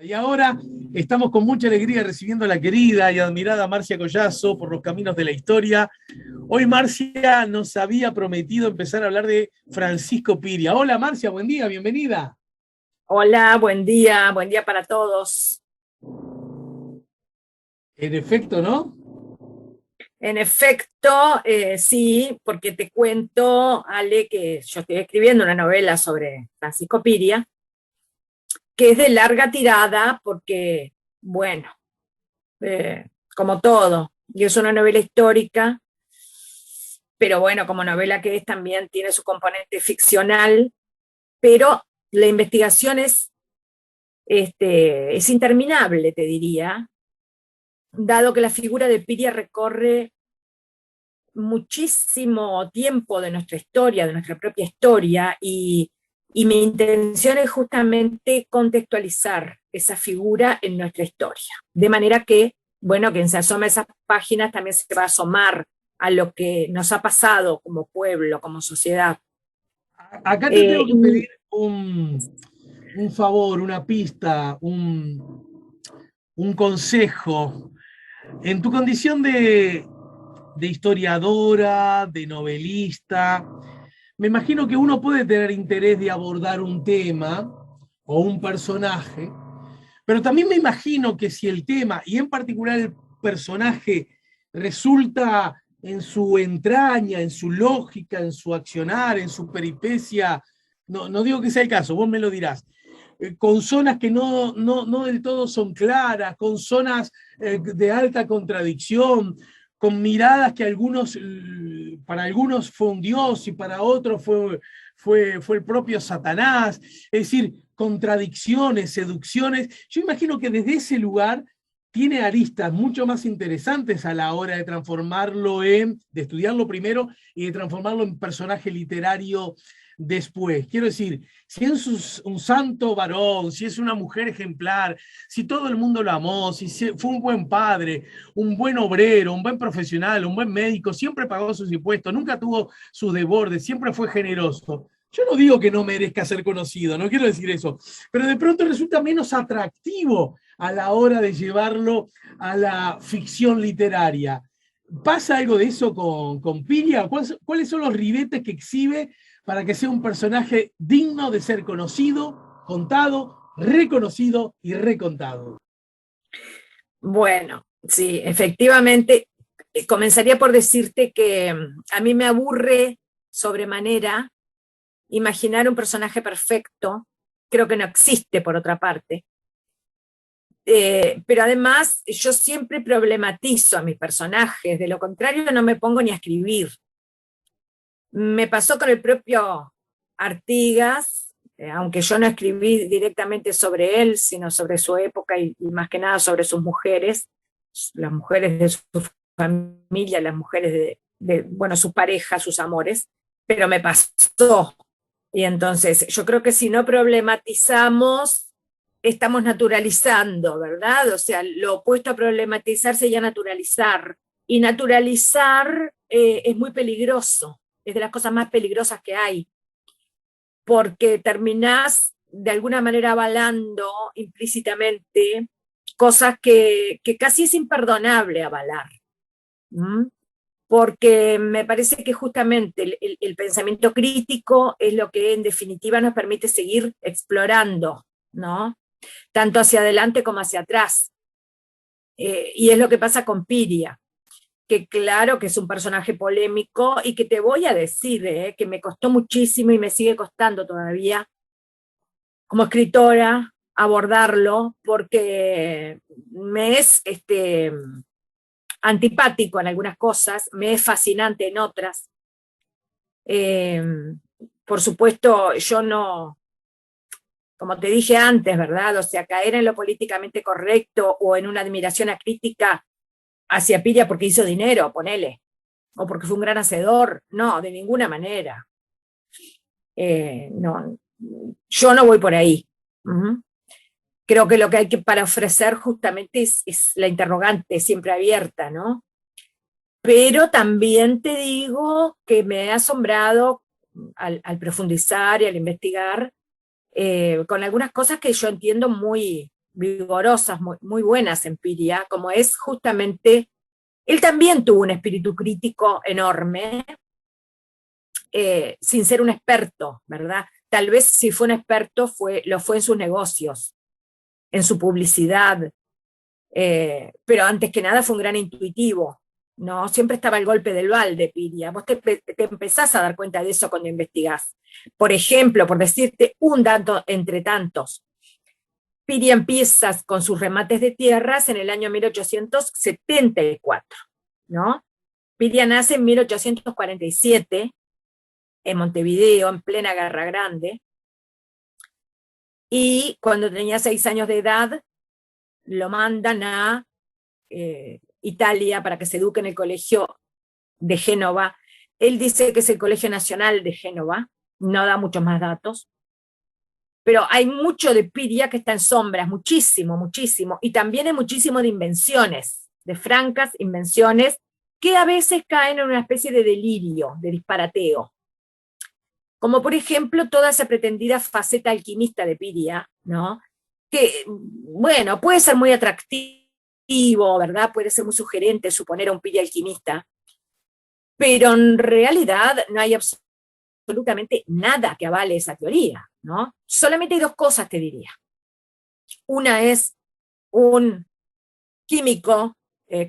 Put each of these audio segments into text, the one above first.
Y ahora estamos con mucha alegría recibiendo a la querida y admirada Marcia Collazo por los caminos de la historia. Hoy Marcia nos había prometido empezar a hablar de Francisco Piria. Hola Marcia, buen día, bienvenida. Hola, buen día para todos. En efecto, ¿no? En efecto, sí, porque te cuento, Ale, que yo estoy escribiendo una novela sobre Francisco Piria, que es de larga tirada porque, bueno, como todo, y es una novela histórica, pero bueno, como novela que es, también tiene su componente ficcional, pero la investigación es interminable, te diría, dado que la figura de Piria recorre muchísimo tiempo de nuestra historia, de nuestra propia historia, y mi intención es justamente contextualizar esa figura en nuestra historia. De manera que, bueno, quien se asoma a esas páginas también se va a asomar a lo que nos ha pasado como pueblo, como sociedad. Acá te tengo Eh, que pedir y un favor, una pista, un consejo. En tu condición de historiadora, de novelista, me imagino que uno puede tener interés de abordar un tema o un personaje, pero también me imagino que si el tema, y en particular el personaje, resulta en su entraña, en su lógica, en su accionar, en su peripecia, no digo que sea el caso, vos me lo dirás, con zonas que no del todo son claras, con zonas de alta contradicción, con miradas que para algunos fue un dios y para otros fue el propio Satanás, es decir, contradicciones, seducciones. Yo imagino que desde ese lugar tiene aristas mucho más interesantes a la hora de de estudiarlo primero y de transformarlo en personaje literario después. Quiero decir, si es un santo varón, si es una mujer ejemplar, si todo el mundo lo amó, si fue un buen padre, un buen obrero, un buen profesional, un buen médico, siempre pagó sus impuestos, nunca tuvo sus desbordes, siempre fue generoso. Yo no digo que no merezca ser conocido, no quiero decir eso, pero de pronto resulta menos atractivo a la hora de llevarlo a la ficción literaria. ¿Pasa algo de eso con Piria? ¿Cuáles son los ribetes que exhibe para que sea un personaje digno de ser conocido, contado, reconocido y recontado? bueno, sí, efectivamente, comenzaría por decirte que a mí me aburre sobremanera imaginar un personaje perfecto, creo que no existe por otra parte. Pero además yo siempre problematizo a mis personajes, de lo contrario no me pongo ni a escribir. Me pasó con el propio Artigas, aunque yo no escribí directamente sobre él, sino sobre su época y más que nada sobre sus mujeres, las mujeres de su familia, las mujeres bueno, su pareja, sus amores, pero me pasó. Y entonces yo creo que si no problematizamos, estamos naturalizando, ¿verdad? O sea, lo opuesto a problematizar sería naturalizar. Y naturalizar es muy peligroso, es de las cosas más peligrosas que hay, porque terminás de alguna manera avalando implícitamente cosas que casi es imperdonable avalar. ¿Mm? Porque me parece que justamente el pensamiento crítico es lo que en definitiva nos permite seguir explorando, ¿no? Tanto hacia adelante como hacia atrás. Y es lo que pasa con Piria, que claro que es un personaje polémico y que te voy a decir que me costó muchísimo y me sigue costando todavía como escritora abordarlo porque me es antipático en algunas cosas, me es fascinante en otras. Eh, por supuesto, yo no, como te dije antes, ¿verdad? O sea, caer en lo políticamente correcto o en una admiración acrítica hacia Piria porque hizo dinero, ponele, o porque fue un gran hacedor, no, de ninguna manera. No, yo no voy por ahí. Uh-huh. Creo que lo que hay que para ofrecer justamente es la interrogante siempre abierta, ¿no? Pero también te digo que me he asombrado al profundizar y al investigar con algunas cosas que yo entiendo muy, vigorosas, muy, muy buenas en Piria, como es justamente, él también tuvo un espíritu crítico enorme, sin ser un experto, ¿verdad? Tal vez si fue un experto lo fue en sus negocios, en su publicidad, pero antes que nada fue un gran intuitivo, ¿no? Siempre estaba el golpe del balde, Piria. Vos te empezás a dar cuenta de eso cuando investigás. Por ejemplo, por decirte un dato entre tantos, Piria empieza con sus remates de tierras en el año 1874, ¿no? Piria nace en 1847 en Montevideo, en plena Guerra Grande, y cuando tenía 6 años de edad lo mandan a Italia para que se eduque en el colegio de Génova. Él dice que es el Colegio Nacional de Génova, no da muchos más datos, pero hay mucho de Piria que está en sombras, muchísimo, muchísimo, y también hay muchísimo de invenciones, de francas invenciones, que a veces caen en una especie de delirio, de disparateo. Como por ejemplo toda esa pretendida faceta alquimista de Piria, ¿no? Que, bueno, puede ser muy atractivo, ¿verdad? Puede ser muy sugerente suponer a un Piria alquimista, pero en realidad no hay absolutamente nada que avale esa teoría, ¿no? Solamente hay dos cosas, te diría. Una es un químico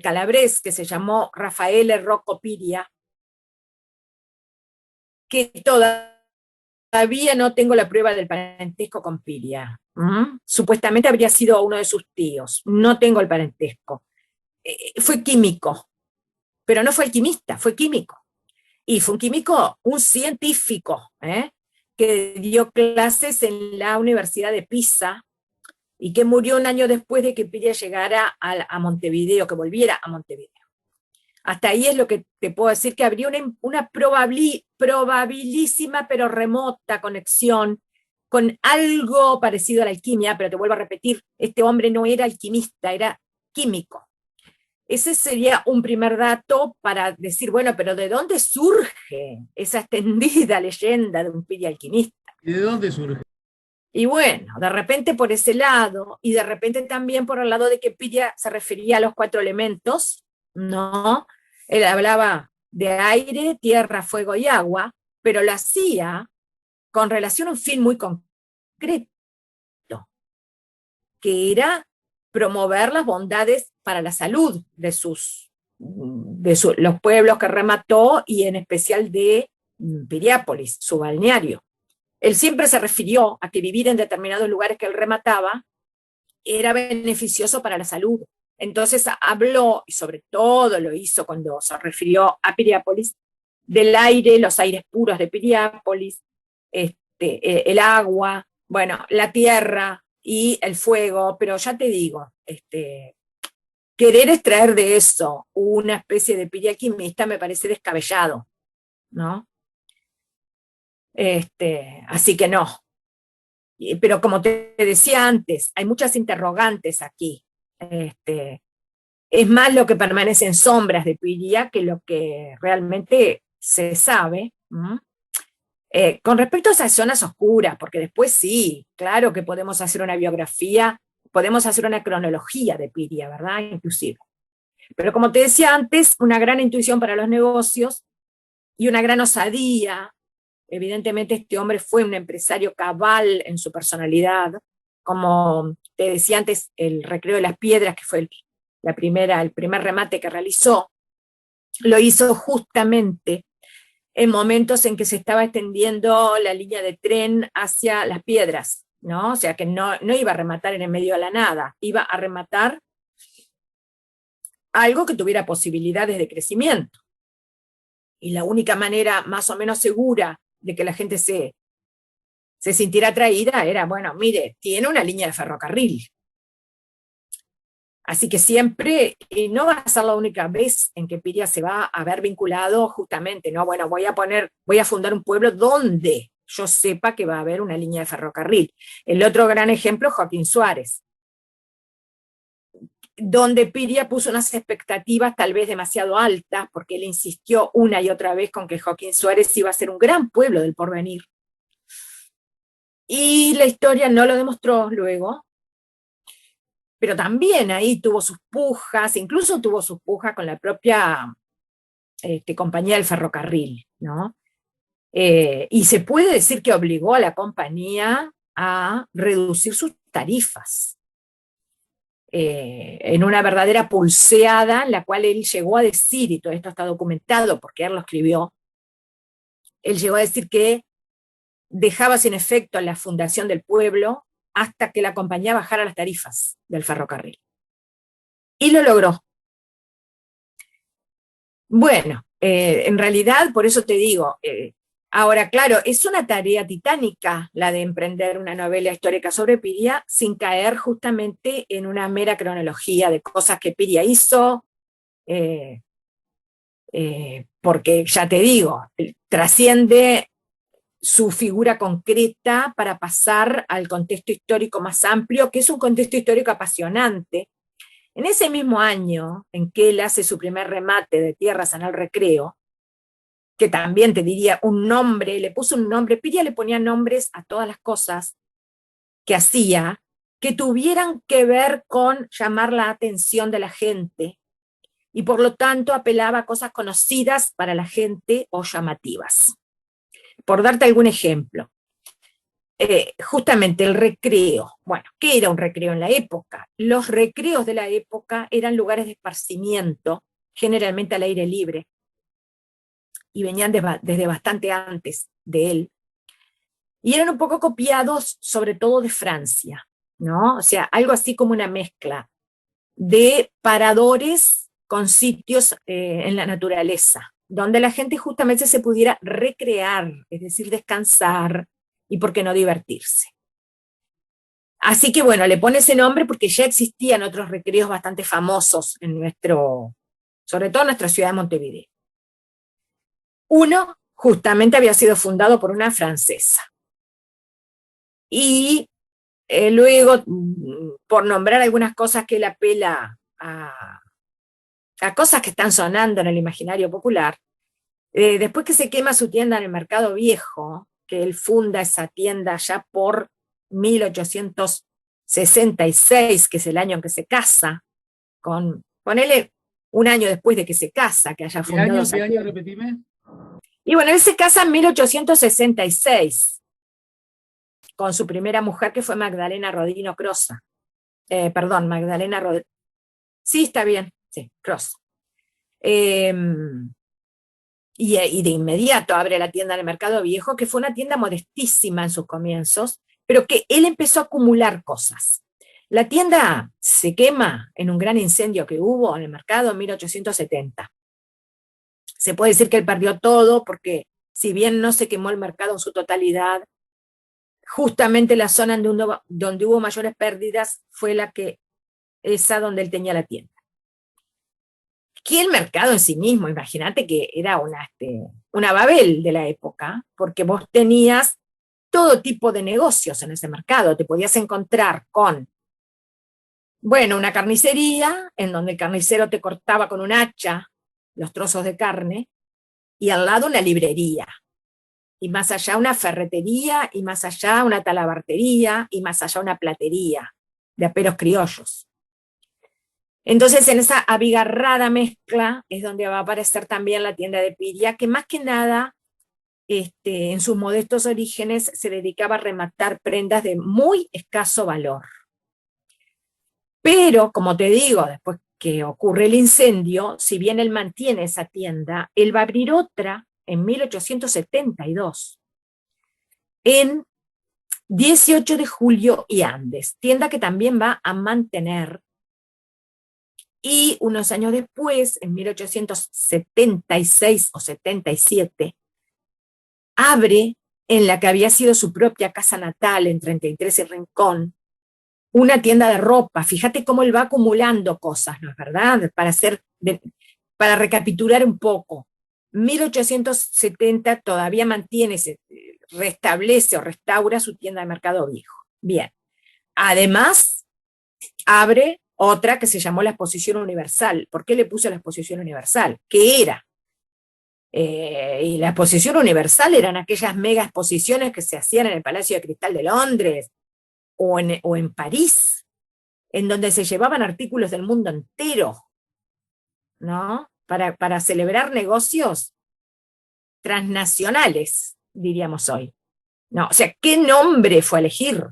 calabrés que se llamó Raffaele Rocco Piria, que todavía no tengo la prueba del parentesco con Piria. Supuestamente habría sido uno de sus tíos. No tengo el parentesco. Fue químico, pero no fue alquimista, fue químico. Y fue un químico, un científico, que dio clases en la Universidad de Pisa y que murió un año después de que Piria llegara a Montevideo, que volviera a Montevideo. Hasta ahí es lo que te puedo decir, que habría una probabilísima pero remota conexión con algo parecido a la alquimia, pero te vuelvo a repetir, este hombre no era alquimista, era químico. Ese sería un primer dato para decir, bueno, pero ¿de dónde surge esa extendida leyenda de un Piria alquimista? ¿Y de dónde surge? Y bueno, de repente por ese lado, y de repente también por el lado de que Piria se refería a los 4 elementos, ¿no? Él hablaba de aire, tierra, fuego y agua, pero lo hacía con relación a un fin muy concreto, que era promover las bondades para la salud de los pueblos que remató, y en especial de Piriápolis, su balneario. Él siempre se refirió a que vivir en determinados lugares que él remataba era beneficioso para la salud. Entonces habló, y sobre todo lo hizo cuando se refirió a Piriápolis, del aire, los aires puros de Piriápolis, el agua, bueno, la tierra y el fuego, pero ya te digo, querer extraer de eso una especie de Piria alquimista me parece descabellado, ¿no? Así que no. Pero como te decía antes, hay muchas interrogantes aquí. Es más lo que permanece en sombras de Piria que lo que realmente se sabe. Con respecto a esas zonas oscuras, porque después sí, claro que podemos hacer una biografía, podemos hacer una cronología de Piria, ¿verdad? Inclusive. Pero como te decía antes, una gran intuición para los negocios y una gran osadía. Evidentemente este hombre fue un empresario cabal en su personalidad, como te decía antes, el Recreo de las Piedras, que fue el primer remate que realizó, lo hizo justamente en momentos en que se estaba extendiendo la línea de tren hacia Las Piedras, ¿no? O sea que no iba a rematar en el medio de la nada, iba a rematar algo que tuviera posibilidades de crecimiento. Y la única manera más o menos segura de que la gente se sintiera atraída era, bueno, mire, tiene una línea de ferrocarril. Así que siempre, y no va a ser la única vez en que Piria se va a ver vinculado justamente, ¿no? Bueno, voy a fundar un pueblo donde yo sepa que va a haber una línea de ferrocarril. El otro gran ejemplo es Joaquín Suárez, donde Piria puso unas expectativas tal vez demasiado altas, porque él insistió una y otra vez con que Joaquín Suárez iba a ser un gran pueblo del porvenir. Y la historia no lo demostró luego, pero también ahí tuvo sus pujas, incluso tuvo sus pujas con la propia compañía del ferrocarril, ¿no? Y se puede decir que obligó a la compañía a reducir sus tarifas, en una verdadera pulseada en la cual él llegó a decir, y todo esto está documentado porque él lo escribió, él llegó a decir que dejaba sin efecto la fundación del pueblo hasta que la compañía bajara las tarifas del ferrocarril. Y lo logró. Bueno, en realidad, por eso te digo, ahora, claro, es una tarea titánica la de emprender una novela histórica sobre Piria sin caer justamente en una mera cronología de cosas que Piria hizo, porque ya te digo, trasciende su figura concreta para pasar al contexto histórico más amplio, que es un contexto histórico apasionante. En ese mismo año en que él hace su primer remate de Tierras en el Recreo, que también te diría un nombre, le puso un nombre, Piria le ponía nombres a todas las cosas que hacía, que tuvieran que ver con llamar la atención de la gente, y por lo tanto apelaba a cosas conocidas para la gente o llamativas. Por darte algún ejemplo, justamente el recreo. Bueno, ¿qué era un recreo en la época? Los recreos de la época eran lugares de esparcimiento, generalmente al aire libre, y venían desde bastante antes de él, y eran un poco copiados sobre todo de Francia, ¿no? O sea, algo así como una mezcla de paradores con sitios en la naturaleza, donde la gente justamente se pudiera recrear, es decir, descansar y, por qué no, divertirse. Así que bueno, le pone ese nombre porque ya existían otros recreos bastante famosos en sobre todo en nuestra ciudad de Montevideo. Uno justamente había sido fundado por una francesa. Y luego, por nombrar algunas cosas que él apela a cosas que están sonando en el imaginario popular, después que se quema su tienda en el Mercado Viejo, que él funda esa tienda ya por 1866, que es el año en que se casa, ponele un año después de que se casa, que haya fundado esa ¿Qué año, tienda. repetime? Y bueno, él se casa en 1866 con su primera mujer, que fue Magdalena Rodino Crosa. Perdón, Magdalena Rodino. Sí, está bien, sí, Crosa. Y de inmediato abre la tienda en el Mercado Viejo, que fue una tienda modestísima en sus comienzos, pero que él empezó a acumular cosas. La tienda se quema en un gran incendio que hubo en el mercado en 1870. Se puede decir que él perdió todo, porque si bien no se quemó el mercado en su totalidad, justamente la zona donde hubo mayores pérdidas fue esa donde él tenía la tienda. Que el mercado en sí mismo, imagínate que era una Babel de la época, porque vos tenías todo tipo de negocios en ese mercado. Te podías encontrar con, bueno, una carnicería, en donde el carnicero te cortaba con un hacha los trozos de carne, y al lado una librería, y más allá una ferretería, y más allá una talabartería, y más allá una platería de aperos criollos. Entonces, en esa abigarrada mezcla es donde va a aparecer también la tienda de Piria, que más que nada, en sus modestos orígenes, se dedicaba a rematar prendas de muy escaso valor. Pero, como te digo, después que ocurre el incendio, si bien él mantiene esa tienda, él va a abrir otra en 1872, en 18 de Julio y Andes, tienda que también va a mantener. Y unos años después, en 1876 o 77, abre en la que había sido su propia casa natal, en 33 y Rincón, una tienda de ropa. Fíjate cómo él va acumulando cosas, ¿no es verdad? Para recapitular un poco, 1870 todavía restablece o restaura su tienda de Mercado Viejo. Bien. Además, abre otra que se llamó la Exposición Universal. ¿Por qué le puse la Exposición Universal? ¿Qué era? Y la Exposición Universal eran aquellas mega exposiciones que se hacían en el Palacio de Cristal de Londres o en París, en donde se llevaban artículos del mundo entero, ¿no? Para celebrar negocios transnacionales, diríamos hoy. No, o sea, ¿qué nombre fue a elegir?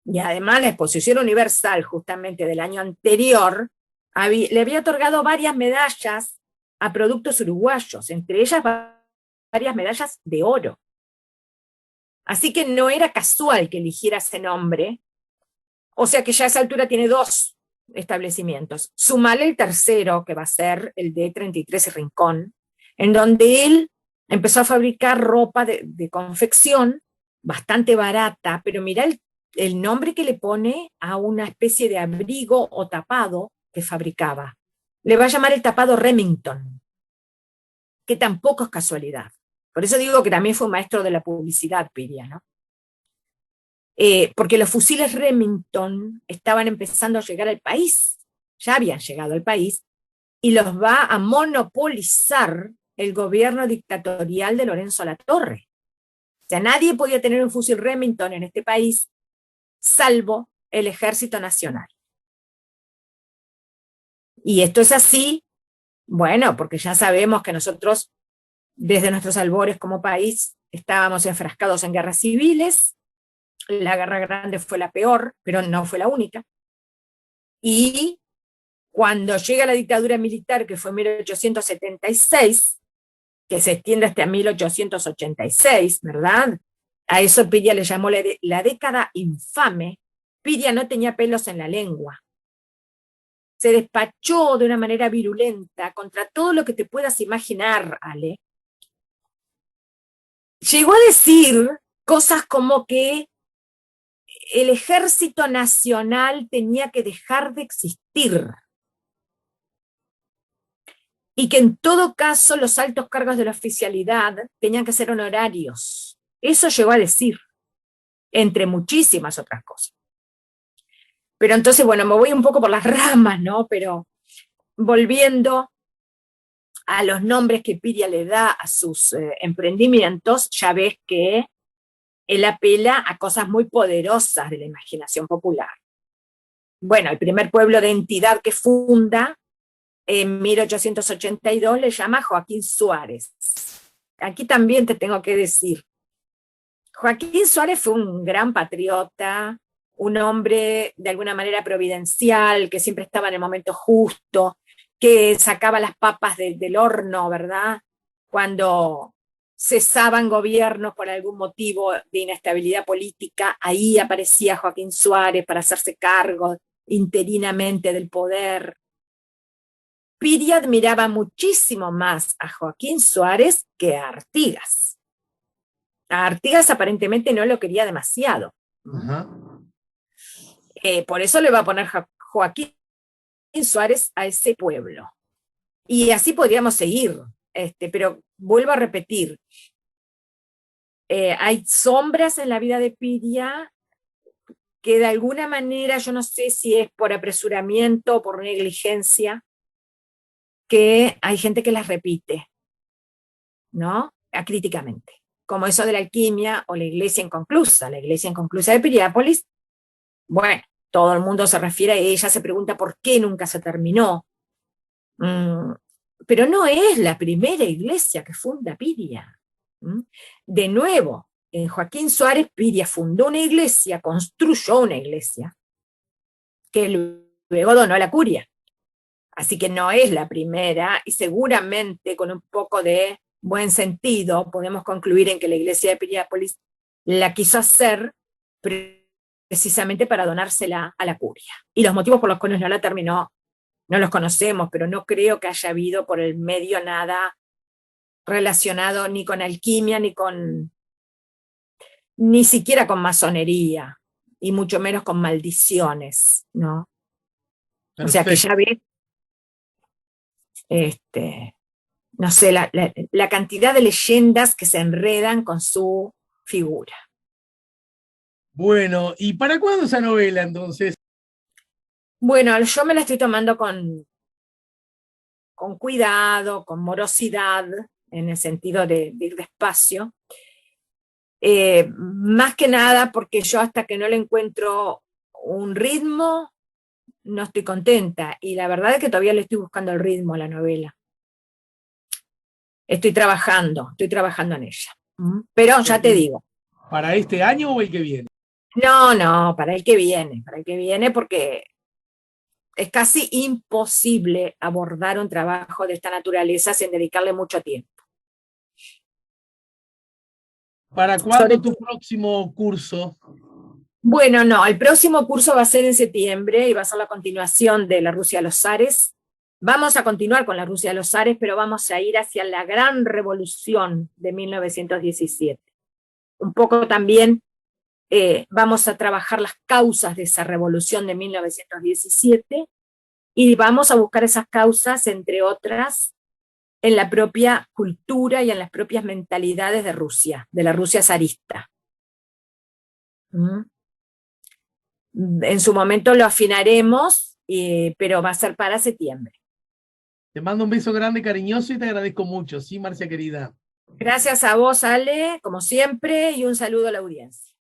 Y además la Exposición Universal, justamente del año anterior, le había otorgado varias medallas a productos uruguayos, entre ellas varias medallas de oro. Así que no era casual que eligiera ese nombre, o sea que ya a esa altura tiene 2 establecimientos. Sumale el tercero, que va a ser el de 33 y Rincón, en donde él empezó a fabricar ropa de confección bastante barata, pero mira el nombre que le pone a una especie de abrigo o tapado que fabricaba. Le va a llamar el tapado Remington, que tampoco es casualidad. Por eso digo que también fue un maestro de la publicidad, Piria, ¿no? Porque los fusiles Remington estaban empezando a llegar al país, ya habían llegado al país, y los va a monopolizar el gobierno dictatorial de Lorenzo Latorre. O sea, nadie podía tener un fusil Remington en este país, salvo el Ejército Nacional. Y esto es así, bueno, porque ya sabemos que nosotros, desde nuestros albores como país, estábamos enfrascados en guerras civiles. La Guerra Grande fue la peor, pero no fue la única. Y cuando llega la dictadura militar, que fue en 1876, que se extiende hasta 1886, ¿verdad? A eso Piria le llamó la década infame. Piria no tenía pelos en la lengua. Se despachó de una manera virulenta contra todo lo que te puedas imaginar, Ale. Llegó a decir cosas como que el Ejército Nacional tenía que dejar de existir y que en todo caso los altos cargos de la oficialidad tenían que ser honorarios. Eso llegó a decir, entre muchísimas otras cosas. Pero entonces, bueno, me voy un poco por las ramas, ¿no? Pero volviendo a los nombres que Piria le da a sus emprendimientos, ya ves que él apela a cosas muy poderosas de la imaginación popular. Bueno, el primer pueblo de entidad que funda en 1882 le llama Joaquín Suárez. Aquí también te tengo que decir, Joaquín Suárez fue un gran patriota, un hombre de alguna manera providencial, que siempre estaba en el momento justo, que sacaba las papas del horno, ¿verdad? Cuando cesaban gobiernos por algún motivo de inestabilidad política, ahí aparecía Joaquín Suárez para hacerse cargo interinamente del poder. Piria admiraba muchísimo más a Joaquín Suárez que a Artigas. A Artigas aparentemente no lo quería demasiado. Por eso le va a poner Joaquín Suárez a ese pueblo. Y así podríamos seguir, pero vuelvo a repetir, hay sombras en la vida de Piria que de alguna manera, yo no sé si es por apresuramiento o por negligencia, que hay gente que las repite, ¿no? Acríticamente. Como eso de la alquimia o la iglesia inconclusa. La iglesia inconclusa de Piriápolis, bueno, todo el mundo se refiere a ella, se pregunta por qué nunca se terminó. Pero no es la primera iglesia que funda Piria. De nuevo, en Joaquín Suárez, Piria fundó una iglesia, construyó una iglesia, que luego donó a la curia. Así que no es la primera, y seguramente con un poco de buen sentido podemos concluir en que la iglesia de Piriápolis la quiso hacer precisamente para donársela a la curia. Y los motivos por los cuales no la terminó no los conocemos, pero no creo que haya habido por el medio nada relacionado ni con alquimia, ni siquiera con masonería, y mucho menos con maldiciones, ¿no? Perfecto. O sea que ya ves, no sé, la cantidad de leyendas que se enredan con su figura. Bueno, ¿y para cuándo esa novela entonces? Bueno, yo me la estoy tomando con cuidado, con morosidad, en el sentido de ir despacio. Más que nada porque yo hasta que no le encuentro un ritmo, no estoy contenta. Y la verdad es que todavía le estoy buscando el ritmo a la novela. Estoy trabajando en ella. Pero ya te digo. ¿Para este año o el que viene? No, para el que viene porque es casi imposible abordar un trabajo de esta naturaleza sin dedicarle mucho tiempo. ¿Para cuándo tu próximo curso? Bueno, no, el próximo curso va a ser en septiembre y va a ser la continuación de la Rusia de los zares. Vamos a continuar con la Rusia de los zares, pero vamos a ir hacia la gran revolución de 1917. Un poco también vamos a trabajar las causas de esa revolución de 1917 y vamos a buscar esas causas, entre otras, en la propia cultura y en las propias mentalidades de Rusia, de la Rusia zarista. En su momento lo afinaremos, pero va a ser para septiembre. Te mando un beso grande, cariñoso, y te agradezco mucho, ¿sí, Marcia querida? Gracias a vos, Ale, como siempre, y un saludo a la audiencia.